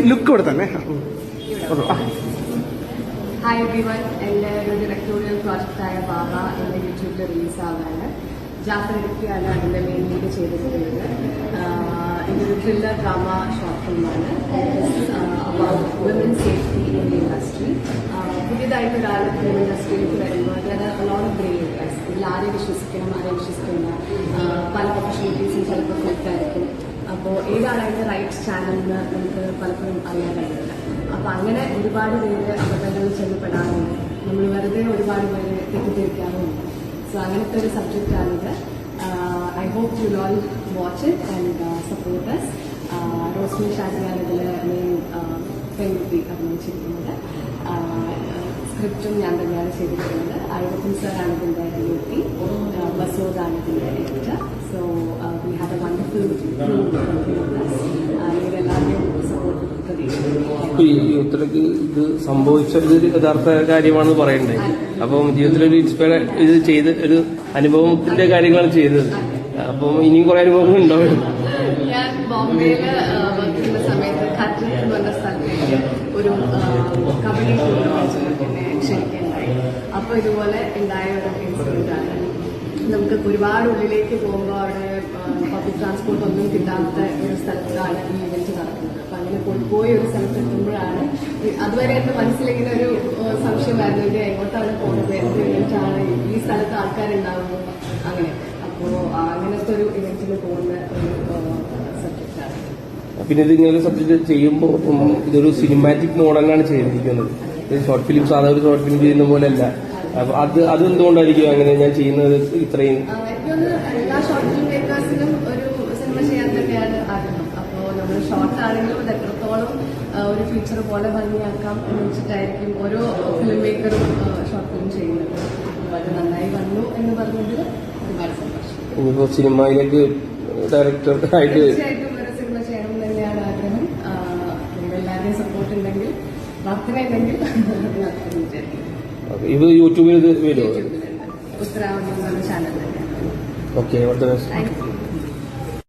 Look ഇവിടെ തന്നെ. Hi everyone, എൻ്റെ ഒരു ഡയറക്ടോറിയൽ പ്രോജക്റ്റായ ബാബ എൻ്റെ യൂട്യൂബിൽ റിലീസാവാണ്. ജാഫർ ഇടുക്കിയാണ് അതിൻ്റെ മെയിൻ ലീഡ് ചെയ്തിട്ടുള്ളത്. ഇതൊരു ത്രില്ലർ ഡ്രാമ ഷോർട്ട് ഫിലിമാണ്. About women safety in the industry. പുതിയതായിട്ട് ഒരാൾ ഫിലിം ഇൻഡസ്ട്രിയിലേക്ക് വരുമ്പോൾ ലോട്ട് ഓഫ് ഗ്രേ ഏരിയാസ്. ഇതിൽ ആരെ വിശ്വസിക്കണം, ആരെ വിശ്വസിക്കില്ല. പല ഓപ്പർച്യൂണിറ്റീസും ചിലപ്പോൾ ഫ്ലിപ്പായിരിക്കും. അപ്പോൾ ഏതാണ് അതിൻ്റെ റൈറ്റ് ചാനലിന് നമുക്ക് പലപ്പോഴും അറിയാൻ കഴിയില്ല. അപ്പോൾ അങ്ങനെ ഒരുപാട് പേര് അപകടങ്ങളിൽ ചെന്നപ്പെടാറുണ്ട്. നമ്മൾ വെറുതെ ഒരുപാട് പേര് തെറ്റിദ്ധരിക്കാറുണ്ട്. സോ അങ്ങനത്തെ ഒരു സബ്ജക്റ്റാണിത്. I hope you all watch it and support us. Rosmi ഷാജിയാണ് ഇതിൽ മെയിൻ പെൺകുട്ടി അഭിനയിച്ചിരിക്കുന്നത്. സ്ക്രിപ്റ്റും ഞാൻ തന്നെയാണ് ചെയ്തിരിക്കുന്നത്. അയ്യപ്പൻ സാറാണ് ഇതിൻ്റെ DOP, ബസോദാണ് ഇതിൻ്റെ editor. So we have a wonderful ഇവരെല്ലാവരെയും സപ്പോർട്ട് പ്രതീക്ഷിക്കുന്നു. ഈ ജീവിതത്തിലേക്ക് ഇത് സംഭവിച്ച ഒരു യഥാർത്ഥ കാര്യമാണെന്ന് പറയണ്ടേ. അപ്പം ജീവിതത്തിലൊരു ഇൻസ്പയർ ഇത് ചെയ്ത് ഒരു അനുഭവത്തിന്റെ കാര്യങ്ങളാണ് ചെയ്തത്. അപ്പം ഇനിയും കുറെ അനുഭവങ്ങൾ ഉണ്ടാവും. ഞാൻ ബോംബെയിൽ വർക്ക് ചെയ്യുന്ന സമയത്ത് ഖത്തർ എന്ന് പറഞ്ഞ സ്ഥലത്തേക്ക് ഒരു കബഡി ടൂർണമെന്റിനെ ക്ഷണിക്കുകയുണ്ടായി. അപ്പോൾ ഇതുപോലെ ഉണ്ടായ ഒരു ഇൻസിഡന്റ് ആണ്. നമുക്ക് ഒരുപാട് ഉള്ളിലേക്ക് പോകുമ്പോൾ അവിടെ പബ്ലിക് ട്രാൻസ്പോർട്ട് ഒന്നും കിട്ടാത്ത ഒരു സ്ഥലത്താണ് ഈ ഇവന്റ് നടക്കുന്നത്. അപ്പൊ അങ്ങനെ പോയി ഒരു സ്ഥലത്ത് എത്തുമ്പോഴാണ് അതുവരെ എന്റെ മനസ്സിലിങ്ങനെ ഒരു സംശയമായിരുന്നു, ഇത് എങ്ങോട്ടാണ് പോകുന്നത്, എന്ത് ഇവന്റാണ്, ഈ സ്ഥലത്ത് ആൾക്കാരുണ്ടാവുന്നു, അങ്ങനെയൊക്കെ. അപ്പോൾ അങ്ങനത്തെ ഒരു ഇവന്റിന് പോകുന്ന ഒരു സബ്ജക്റ്റാണ്. പിന്നെ ഇതിങ്ങനെ സബ്ജക്ട് ചെയ്യുമ്പോൾ ഇതൊരു സിനിമാറ്റിക് മോഡലാണ് ചെയ്തിരിക്കുന്നത്. ഷോർട്ട് ഫിലിം സാധാരണ ഒരു ഷോർട്ട് ഫിലിം ചെയ്യുന്ന പോലെയല്ല. അപ്പൊ അതെന്തുകൊണ്ടായിരിക്കും അങ്ങനെ ഞാൻ ചെയ്യുന്നത്? ഇത്രയും എല്ലാ ഷോർട്ട് ഫിലിം മേക്കേഴ്സിനും ഒരു സിനിമ ചെയ്യാൻ തന്നെയാണ് ആഗ്രഹം. അപ്പോൾ നമ്മൾ ഷോർട്ട് ആണെങ്കിലും അത് എത്രത്തോളം ഒരു ഫീച്ചർ പോലെ ഭംഗിയാക്കാം എന്ന് വെച്ചിട്ടായിരിക്കും ഓരോ ഫിലിം മേക്കറും ഷോർട്ട് ഫിലിം ചെയ്യുന്നത്. അപ്പോൾ അത് നന്നായി വന്നു എന്ന് പറഞ്ഞതിൽ ഒരുപാട് സന്തോഷം. ഇനിയിപ്പോ സിനിമയിലേക്ക് ഡയറക്ടർ ആയിട്ട് തീർച്ചയായിട്ടും ഒരു സിനിമ ചെയ്യണം എന്ന് തന്നെയാണ് ആഗ്രഹം. നിങ്ങളെല്ലാവരുടെയും സപ്പോർട്ട് ഉണ്ടെങ്കിൽ, പ്രാർത്ഥന ഉണ്ടെങ്കിൽ വിചാരിക്കും. ഇത് യൂട്യൂബിൽ ഇത് വരുമോ? ഉത്തരാവധി ചാനൽ തന്നെയാണ്. Okay, all the best.